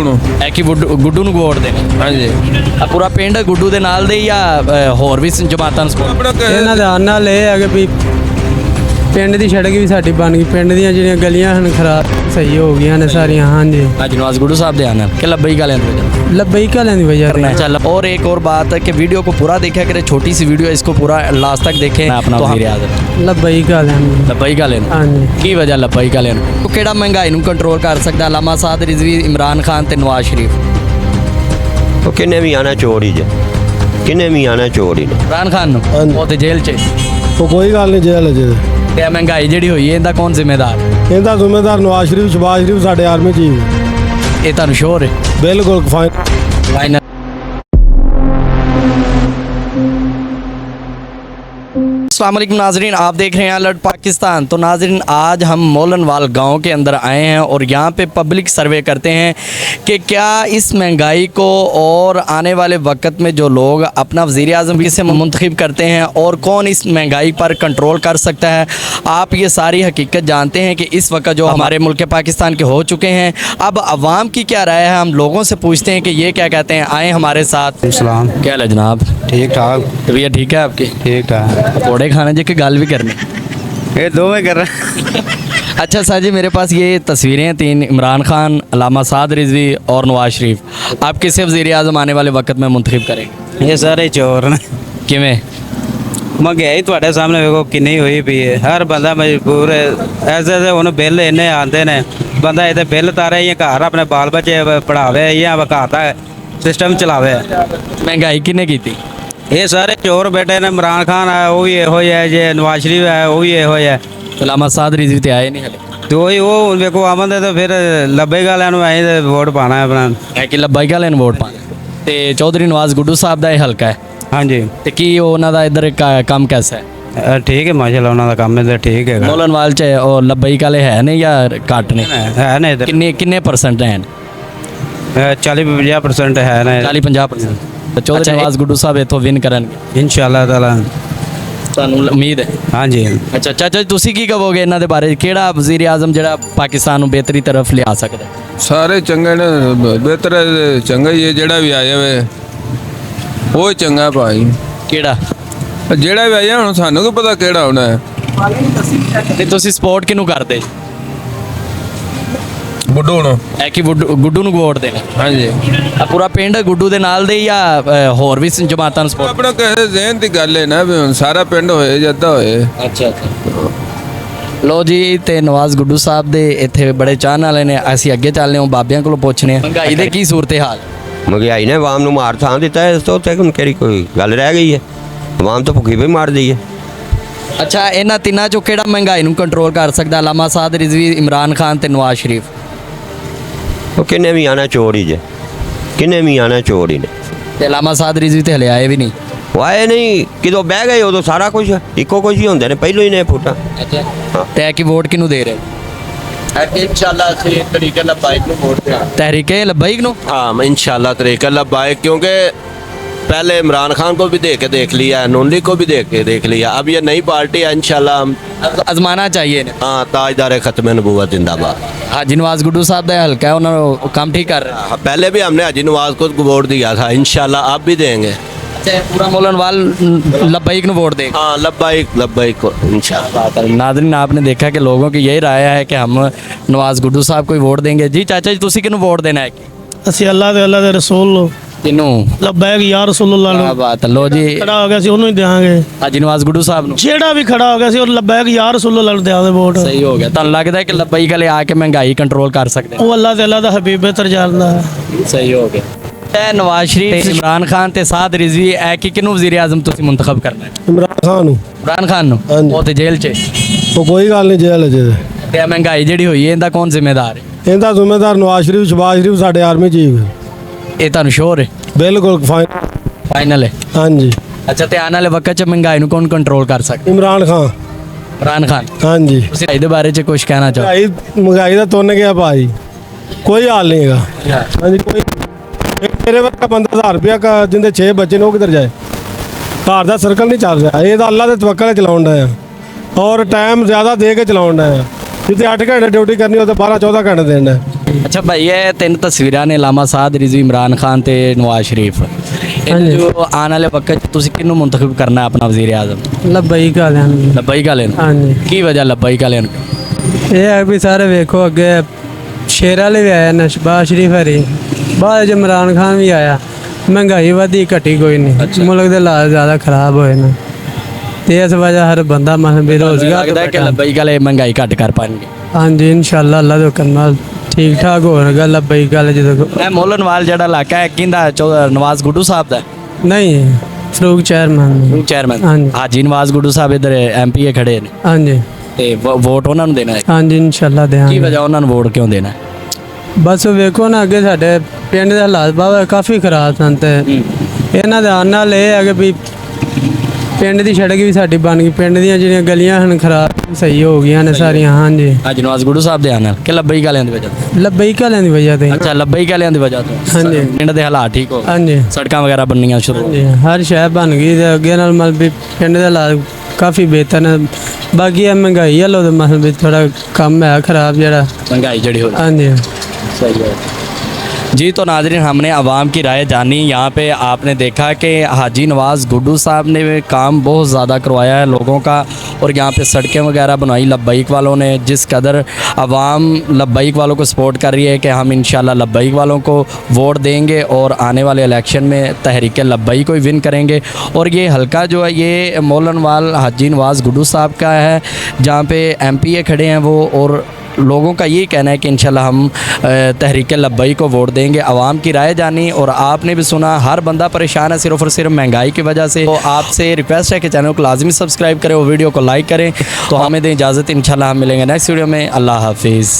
ਨੂੰ ਹੈ ਕਿ ਗੁੱਡੂ ਨੂੰ ਵੋਟ ਦੇਣੀ। ਹਾਂਜੀ ਪੂਰਾ ਪਿੰਡ ਗੁੱਡੂ ਦੇ ਨਾਲ ਦੇ ਜਾਂ ਹੋਰ ਵੀ ਜਮਾਤਾਂ ਨੂੰ support? ਆਪਣਾ ਇਹਨਾਂ ਦਾ ਨਾਲ ਇਹ ਹੈ ਕਿ ਵੀ ਪਿੰਡ ਦੀ ਸੜਕ ਵੀ ਸਾਡੀ ਬਣ ਗਈ, ਪਿੰਡ ਦੀਆਂ ਜਿਹੜੀਆਂ ਗਲੀਆਂ ਹਨ ਖਰਾਬ ਸਹੀ ਹੋ ਗਈਆਂ ਨੇ ਸਾਰੀਆਂ। ਹਾਂਜੀ आज नवाज गुड्डू साहब दे आना कि लब्बई का लेना ਲੱਭਈ ਕਾਲਿਆਂ ਦੀ वजह करना है। चल और एक और बात है कि वीडियो को पूरा देखा करें, छोटी सी वीडियो है, इसको पूरा लास्ट तक देखें। अपना वज़ीर आज़म ਲੱਭਈ ਕਾਲਿਆਂ ਦੀ। लब्बई का लेना ਹਾਂਜੀ की वजह लब्बई का लेना तो केड़ा महंगाई ਨੂੰ ਕੰਟਰੋਲ ਕਰ ਸਕਦਾ? ਅਲਾਮਾ ਸਾਦ ਰਿਜ਼ਵੀ, ਇਮਰਾਨ ਖਾਨ ਤੇ ਨਵਾਜ਼ ਸ਼ਰੀਫ। ਉਹ ਕਿੰਨੇ ਵੀ ਆਣਾ ਚੋਰ ਹੀ ਜੇ, ਕਿੰਨੇ ਵੀ ਆਣਾ ਚੋਰ ਹੀ ਨੇ। ਇਮਰਾਨ ਖਾਨ ਨੂੰ ਉਹ ਤੇ ਜੇਲ੍ਹ 'ਚ। ਉਹ ਕੋਈ ਗੱਲ ਨਹੀਂ ਜੇਲ੍ਹ ਅਜੇ ਤੇ ਇਹ ਮਹਿੰਗਾਈ ਜਿਹੜੀ ਹੋਈ ਹੈ ਇਹਦਾ ਕੌਣ ਜ਼ਿੰਮੇਦਾਰ? ਇਹਦਾ ਜ਼ਿੰਮੇਦਾਰ ਨਵਾਜ਼ ਸ਼ਰੀਫ, ਸ਼ਬਾਜ਼ ਸ਼ਰੀਫ ਸਾਡੇ ਆਰਮੀ ਚੀਫ। ਇਹ ਤੁਹਾਨੂੰ ਸ਼ੋਰ ਹੈ ਬਿਲਕੁਲ ਫਾਈਨਲ। अस्सलाम वालेकुम नाजरीन, आप देख रहे हैं अलर्ट पाकिस्तान। तो नाजरीन आज हम मोलनवाल गांव के अंदर आए हैं और यहाँ पे पब्लिक सर्वे करते हैं कि क्या इस महंगाई को और आने वाले वक्त में जो लोग अपना वज़ीर आज़म किसे मुंतखब करते हैं और कौन इस महंगाई पर कंट्रोल कर सकता है। आप ये सारी हकीकत जानते हैं कि इस वक्त जो हमारे मुल्क पाकिस्तान के हो चुके हैं, अब अवाम की क्या राय है, हम लोगों से पूछते हैं कि ये क्या कहते हैं। आए हमारे साथ। सलाम। क्या है जनाब? ठीक ठाक। तबीयत ठीक है आपकी? ठीक ठाक। पकौड़े खाने जी की गल भी करनी? ये दो में कर रहे अच्छा सर जी, मेरे पास ये तस्वीरें हैं तीन, इमरान खान, अलामा साद रिजवी और नवाज शरीफ। आप किसे वज़ीर आज़म आने वाले वक्त में मुंतखब करेंगे? ये सारे चोर ने। किमें? महंगाई ਤੁਹਾਡੇ ਸਾਹਮਣੇ ਵੇਖੋ ਕਿੰਨੀ ਹੋਈ ਪਈ ਹੈ। ਹਰ ਬੰਦਾ ਮਜਬੂਰ ਹੈ। ਐਸੇ ਹੁਣ ਬਿੱਲ ਇੰਨੇ ਆਉਂਦੇ ਨੇ, ਬੰਦਾ ਇਹਦੇ ਬਿੱਲ ਤਾਰੇ ਜਾਂ ਘਰ ਆਪਣੇ ਬਾਲ ਬੱਚੇ ਪੜਾਵੇ ਜਾਂ ਘਰ ਦਾ ਸਿਸਟਮ ਚਲਾਵੇ। महंगाई किने की थी? ਇਹ ਸਾਰੇ ਚੋਰ ਬੈਠੇ ਨੇ। ਇਮਰਾਨ ਖਾਨ ਹੈ ਉਹ ਵੀ ਇਹੋ ਹੀ ਹੈ, ਜੇ ਨਵਾਜ਼ ਸ਼ਰੀਫ ਹੈ ਉਹ ਵੀ ਇਹੋ ਹੀ ਹੈ। अलामा साद रिजवी तो आए नहीं हले। ਤੇ ਉਹੀ ਉਹ ਹੁਣ ਵੇਖੋ ਆਮਦੇ ਤਾਂ ਫਿਰ ਲੱਭੇਗਾ ਵਾਲਿਆਂ ਨੂੰ ਅਸੀਂ ਤੇ ਵੋਟ ਪਾਣਾ ਹੈ ਆਪਣਾ। है कि लब्बाई का लेन वोट पाना ते चौधरी नवाज गुड्डू साहब का यह हल्का है ਹਾਂਜੀ ते की उन्हों का इधर काम कैसा है? ਠੀਕ ਹੈ ਮਾਸ਼ਾਅੱਲਾ, ਉਹਨਾਂ ਦਾ ਕੰਮ ਤਾਂ ਠੀਕ ਹੈਗਾ। मोलनवाल च और लब्बाई का है नहीं या घट ने? ਹੈ ਨੇ ਇੱਧਰ किन्ने किन्ने परसेंट हैं? 40-50% ਹੈ ਨੇ 40-50%। तो चौधरी नवाज गुड्डू साहब इतों विन करनगे ਇਨਸ਼ਾਅੱਲਾ ਤਾਲਾ। ਤੁਹਾਨੂੰ ਉਮੀਦ ਹੈ? ਹਾਂਜੀ ਅੱਛਾ ਚਾਚਾ ਜੀ, ਤੁਸੀਂ ਕੀ ਕਹੋਗੇ ਇਹਨਾਂ ਦੇ ਬਾਰੇ? ਕਿਹੜਾ ਵਜ਼ੀਰ ਆਜ਼ਮ ਜਿਹੜਾ ਪਾਕਿਸਤਾਨ ਨੂੰ ਬਿਹਤਰੀ ਤਰਫ ਲਿਆ ਸਕਦਾ? ਸਾਰੇ ਚੰਗੇ ਨੇ, ਬਿਹਤਰ ਚੰਗਾ ਹੀ ਹੈ। ਜਿਹੜਾ ਵੀ ਆਇਆ ਵੇ ਉਹ ਹੀ ਚੰਗਾ ਭਾਈ। ਕਿਹੜਾ? ਜਿਹੜਾ ਵੀ ਆਇਆ ਹੁਣ ਸਾਨੂੰ ਕੀ ਪਤਾ ਕਿਹੜਾ ਹੋਣਾ ਹੈ। ਤੇ ਤੁਸੀਂ ਸਪੋਰਟ ਕਿਹਨੂੰ ਕਰਦੇ? ਬੁੱਢੂ ਨੂੰ। ਹੈ ਕਿ ਗੁੱਡੂ ਨੂੰ ਵੋਟ ਦੇਣਾ? ਹਾਂਜੀ ਪੂਰਾ ਪਿੰਡ ਗੁੱਡੂ ਦੇ ਨਾਲ ਦੇ ਜਾਂ ਹੋਰ ਵੀ ਜਮਾਤਾਂ ਨੂੰ ਸਪੋਰਟ? ਆਪਣਾ ਕਿਸੇ ਜ਼ਹਿਨ ਦੀ ਗੱਲ ਹੈ ਨਾ ਵੀ ਹੁਣ ਸਾਰਾ ਪਿੰਡ ਹੋਏ ਜੱਦਾ ਹੋਏ। ਅੱਛਾ ਅੱਛਾ। ਲੋ ਜੀ, ਤੇ ਨਵਾਜ਼ ਗੁੱਡੂ ਸਾਹਿਬ ਦੇ ਇੱਥੇ ਬੜੇ ਚਾਹਣ ਵਾਲੇ ਨੇ। ਅਸੀਂ ਅੱਗੇ ਚੱਲਦੇ ਹਾਂ, ਬਾਬਿਆਂ ਕੋਲੋਂ ਪੁੱਛਣੇ ਆ ਮਹਿੰਗਾਈ ਦੇ ਕੀ ਸੂਰਤ ਹਾਲ। ਮਹਿੰਗਾਈ ਨੇ ਆਵਾਮ ਨੂੰ ਮਾਰ ਥਾਂ ਦਿੱਤਾ ਹੈ। ਇਸ ਤੋਂ ਉੱਤੇ ਹੁਣ ਕਿਹੜੀ ਕੋਈ ਗੱਲ ਰਹਿ ਗਈ ਹੈ? ਆਵਾਮ ਤਾਂ ਭੁੱਖੀ ਵੀ ਮਾਰਦੀ ਹੈ। ਅੱਛਾ, ਇਹਨਾਂ ਤਿੰਨਾਂ ਚੋਂ ਕਿਹੜਾ ਮਹਿੰਗਾਈ ਨੂੰ ਕੰਟਰੋਲ ਕਰ ਸਕਦਾ? ਅਲਾਮਾ ਸਾਦ ਰਿਜ਼ਵੀ, ਇਮਰਾਨ ਖਾਨ ਤੇ ਨਵਾਜ਼ ਸ਼ਰੀਫ। ਉਹ ਕਿੰਨੇ ਵੀ ਆਣਾ ਚੋਰ ਹੀ ਜੇ, ਕਿੰਨੇ ਵੀ ਆਣਾ ਚੋਰ ਹੀ ਨੇ। ਤੇ ਅਲਾਮਾ ਸਾਦ ਰਿਜ਼ਵੀ ਤੇ ਹਲੇ ਆਏ ਵੀ ਨਹੀਂ। ਉਹ ਆਏ ਨਹੀਂ, ਕਿਦੋਂ ਬਹਿ ਗਏ ਉਦੋਂ ਸਾਰਾ ਕੁਝ ਇੱਕੋ ਕੁਝ ਹੀ ਹੁੰਦੇ ਨੇ, ਪਹਿਲੋਂ ਹੀ ਨੇ ਫੁੱਟਾ। ਅੱਛਾ, ਤੇ ਕਿ ਵੋਟ ਕਿਹਨੂੰ ਦੇ ਰਹੇ? इंशाल्लाह से तरीके लबाइक को वोट दें। तहरीके लब्बैक नो? हाँ इंशाल्लाह तरीके लबाइक, क्योंकि पहले इमरान खान को भी देख लिया है, नूनली को भी देख लिया। अब ये नई पार्टी है, इंशाल्लाह हम आजमाना चाहिए ना। हाँ ताजदार खत्म नबूवत जिंदाबाद। हाजी नवाज गुड्डू साहब का हल्का है, उन्होंने काम ठीक कर रहे हैं। पहले भी हमने हाजी नवाज को वोट दिया था, इंशाल्लाह अब भी देंगे। पूरा मोलनवाल लब्बैक नो वोट देगा? हाँ लब्बाइक को इंशाल्लाह। नाज़रीन, आपने देखा कि लोगों की यही राय है कि हम नवाज गुड्डू साहब को ही वोट देंगे। जी चाचा जी, तुसी किन्नू वोट देना है? ਅਸੀਂ ਅੱਲਾਹ ਦੇ ਰਸੂਲ ਨੂੰ किन्नू? ਲੱਭੈਕ ਯਾ ਰਸੂਲullah क्या ਨੂੰ बात है। लो जी, ਖੜਾ ਹੋ ਗਿਆ ਸੀ ਉਹਨੂੰ ਹੀ ਦੇਵਾਂਗੇ। हाजी नवाज गुड्डू साहब नु ਜਿਹੜਾ ਵੀ ਖੜਾ ਹੋ ਗਿਆ ਸੀ ਉਹ ਲੱਭੈਕ ਯਾ ਰਸੂਲullah ਨੂੰ ਦੇਵਾਂਗੇ ਵੋਟ। सही हो गया। ਤੁਹਾਨੂੰ ਲੱਗਦਾ है कि लब्बैक वाले आके महंगाई कंट्रोल कर सकते हैं? ਉਹ ਅੱਲਾਹ ਤੇ ਅੱਲਾਹ ਦਾ ਹਬੀਬ ਬਿਹਤਰ ਜਾਣਦਾ ਹੈ। सही हो गया। नवाज शरीफ, इमरान खान ते साद रिजवी, है कि किन्नू वज़ीर आज़म तुसी मुंतखब करना है? ਇਮਰਾਨ ਖਾਨ ਨੂੰ। इमरान खान नु? ਹਾਂਜੀ। वो ते जेल च। ਉਹ ਕੋਈ ਗੱਲ ਨਹੀਂ ਜੇਲ੍ਹ ਅਜੇ ਤੇ ਇਹ ਮਹਿੰਗਾਈ ਜਿਹੜੀ ਹੋਈ ਹੈ ਇਹਦਾ ਕੌਣ ਜ਼ਿੰਮੇਦਾਰ ਹੈ? ਇਹਦਾ ਜ਼ਿੰਮੇਦਾਰ ਨਵਾਜ਼ ਸ਼ਰੀਫ, ਸ਼ਬਾਜ਼ ਸ਼ਰੀਫ ਸਾਡੇ ਆਰਮੀ ਚੀਫ। ਇਹ ਤੁਹਾਨੂੰ ਸ਼ੋਰ ਹੈ ਬਿਲਕੁਲ ਫਾਈਨਲ ਹੈ? ਹਾਂਜੀ। ਅੱਛਾ, ਤੇ ਆਉਣ ਵਾਲੇ ਵਕਤ 'ਚ ਮਹਿੰਗਾਈ ਨੂੰ ਕੌਣ ਕੰਟਰੋਲ ਕਰ ਸਕਦਾ? ਇਮਰਾਨ ਖਾਨ। ਇਮਰਾਨ ਖਾਨ। ਹਾਂਜੀ। ਤੁਸੀਂ ਇਹਦੇ ਬਾਰੇ 'ਚ ਕੁਝ ਕਹਿਣਾ ਚਾਹੋ? ਮਹਿੰਗਾਈ ਦਾ ਤੁੰਨ ਗਿਆ ਭਾਈ, ਕੋਈ ਹਾਲ ਨਹੀਂ ਹੈਗਾ। ਹਾਂਜੀ ਕੋਈ ਮੇਰੇ ਵਰਗਾ ਬੰਦਾ 1000 ਰੁਪਇਆ ਜਿੰਦੇ 6 ਬੱਚੇ ਨੇ ਉਹ ਕਿੱਧਰ ਜਾਏ? ਘਰ ਦਾ ਸਰਕਲ ਨਹੀਂ ਚੱਲ ਰਿਹਾ। ਇਹ ਤਾਂ ਅੱਲਾ ਦੇ ਤਵੱਕਲ ਚਲਾਉਣ ਦਾ ਆ ਔਰ ਟਾਈਮ ਜ਼ਿਆਦਾ ਦੇ ਕੇ ਚਲਾਉਣ ਦਾ ਆ। ਜਿੱਥੇ 8 ਘੰਟੇ ਡਿਊਟੀ ਕਰਨੀ ਉਹ ਤਾਂ 12-14 ਘੰਟੇ ਦੇਣਾ। ਅੱਛਾ ਭਾਈ ਇਹ ਤਿੰਨ ਤਸਵੀਰਾਂ ਨੇ ਲਾਮਾ ਸਾਦ ਰਿਜ਼ਵੀ ਇਮਰਾਨ ਖਾਨ ਤੇ ਨਵਾਜ਼ ਸ਼ਰੀਫ ਇਹਨਾਂ ਜੋ ਆਉਣ ਵਾਲੇ ਵਕਤ 'ਚ ਤੁਸੀਂ ਕਿਹਨੂੰ ਮੁੰਤਖਬ ਕਰਨਾ ਆਪਣਾ ਵਜ਼ੀਰ ਆਜ਼ਮ? ਲੱਭਈ ਵਾਲਿਆਂ ਨੂੰ। ਲੱਬਈਕ ਵਾਲੇ ਨੂੰ? ਹਾਂਜੀ ਕੀ ਵਜ੍ਹਾ ਲੱਬਈਕ ਵਾਲਿਆਂ ਨੂੰ? ਇਹ ਹੈ ਵੀ ਸਾਰੇ ਵੇਖੋ ਅੱਗੇ ਸ਼ੇਰ ਵਾਲੇ ਵੀ ਆਏ ਨੇ, ਸ਼ਬਾਜ਼ ਸ਼ਰੀਫ ਹਰੀ, ਬਾਅਦ 'ਚ ਇਮਰਾਨ ਖਾਨ ਵੀ ਆਇਆ। ਮਹਿੰਗਾਈ ਵਧੀ ਘਟੀ ਕੋਈ ਨਹੀਂ, ਮੁਲਕ ਦੇ ਹਾਲਾਤ ਜ਼ਿਆਦਾ ਖਰਾਬ ਹੋਏ ਨੇ ਤੇ ਇਸ ਵਜ੍ਹਾ ਹਰ ਬੰਦਾ ਮਨ ਬੇਰੁਜ਼ਗਾਰ ਲੱਗਦਾ ਹੈ ਕਿ ਲੱਬਈਕ ਵਾਲੇ ਮਹਿੰਗਾਈ ਘੱਟ ਕਰ ਪਾਣਗੇ। ਹਾਂਜੀ ਇਨਸ਼ਾਅੱਲਾ ਅੱਲਾ ਦੇ ਹੁਕਮ ਨਾਲ ਠੀਕ ਠਾਕ ਹੋਣਗਾ। ਲੱਭਈ ਗੱਲ ਜਦੋਂ ਇਹ ਮੋਲਨਵਾਲ ਜਿਹੜਾ ਇਲਾਕਾ ਹੈ ਕਿੰਦਾ ਨਵਾਜ਼ ਗੁੱਡੂ ਸਾਹਿਬ ਦਾ? ਨਹੀਂ ਫਰੂਕ ਚੇਅਰਮੈਨ। ਚੇਅਰਮੈਨ ਹਾਂਜੀ। ਹਾਜੀ ਨਵਾਜ਼ ਗੁੱਡੂ ਸਾਹਿਬ ਇਧਰ ਐਮਪੀ ਖੜੇ ਨੇ ਹਾਂਜੀ ਤੇ ਵੋਟ ਉਹਨਾਂ ਨੂੰ ਦੇਣਾ ਹੈ। ਹਾਂਜੀ ਇਨਸ਼ਾਅੱਲਾ ਕੀ ਦੇਵਾਂਗੇ। ਵਜ੍ਹਾ ਉਹਨਾਂ ਨੂੰ ਵੋਟ ਕਿਉਂ ਦੇਣਾ ਹੈ? ਬਸ ਵੇਖੋ ਨਾ ਅੱਗੇ ਸਾਡੇ ਪਿੰਡ ਦੇ ਹਾਲਾਤ ਬਾਬਾ ਕਾਫੀ ਖਰਾਬ ਸਨ ਤੇ ਇਹਨਾਂ ਦੇ ਆਉਣ ਨਾਲ ਇਹ ਹੈ ਕਿ ਵੀ ਪਿੰਡ ਦੀ ਸੜਕ ਵੀ ਸਾਡੀ ਬਣ ਗਈ, ਪਿੰਡ ਦੀਆਂ ਜਿਹੜੀਆਂ ਗਲੀਆਂ ਹਨ ਖਰਾਬ ਸਹੀ ਹੋ ਗਈਆਂ ਨੇ ਸਾਰੀਆਂ। ਹਾਂਜੀ ਹਾਜੀ ਨਵਾਜ਼ ਗੁੱਡੂ ਸਾਹਿਬ ਦੇ ਆਉਣ ਨਾਲ ਕਿ ਲੱਬਈਕ ਵਾਲਿਆਂ ਦੀ ਵਜ੍ਹਾ ਤੋਂ? ਲੱਭਈ ਵਾਲਿਆਂ ਦੀ ਵਜ੍ਹਾ ਤੇ। ਅੱਛਾ ਲੱਬਈਕ ਵਾਲਿਆਂ ਦੀ ਵਜ੍ਹਾ ਤੋਂ ਹਾਂਜੀ। ਪਿੰਡ ਦੇ ਹਾਲਾਤ ਠੀਕ ਹੋ ਗਏ, ਹਾਂਜੀ ਸੜਕਾਂ ਵਗੈਰਾ ਬਣਨੀਆਂ ਸ਼ੁਰੂ ਹੋ ਗਈਆਂ। ਹਾਂਜੀ ਹਰ ਸ਼ਹਿਰ ਬਣ ਗਈ ਤੇ ਅੱਗੇ ਨਾਲ ਮਤਲਬ ਵੀ ਪਿੰਡ ਦੇ ਹਾਲਾਤ ਕਾਫੀ ਬਿਹਤਰ ਨੇ। ਬਾਕੀ ਇਹ ਮਹਿੰਗਾਈ ਵਾਲੋ ਤੇ ਮਤਲਬ ਵੀ ਥੋੜਾ ਕੰਮ ਹੈ ਖਰਾਬ ਜਿਹੜਾ। महंगाई जड़ी हो रही ਹਾਂਜੀ है। सही है जी। तो नाजरीन हमने आवाम की राय जानी। यहाँ पे आपने देखा कि हाजी नवाज़ गुड्डू साहब ने काम बहुत ज़्यादा करवाया है लोगों का और यहाँ पे सड़कें वगैरह बनवाई लब्बैक वालों ने। जिस कदर आवाम लब्बैक वालों को सपोर्ट कर रही है कि हम इंशाल्लाह लब्बैक वालों को वोट देंगे और आने वाले इलेक्शन में तहरीक लब्बैक को ही विन करेंगे। और ये हल्का जो है ये मोलनवाल हाजी नवाज़ गुड्डू साहब का है जहाँ पे MPA खड़े हैं वो, और लोगों का यही कहना है कि इंशाल्लाह हम तहरीक लब्बैक को वोट देंगे। आवाम की राय जानी और आपने भी सुना हर बंदा परेशान है सिर्फ और सिर्फ महंगाई की वजह से। तो आपसे रिक्वेस्ट है कि चैनल को लाजमी सब्सक्राइब करें और वीडियो को लाइक करें। तो हमें दें इजाज़त, इंशाल्लाह हम मिलेंगे नेक्स्ट वीडियो में। अल्लाह हाफिज़।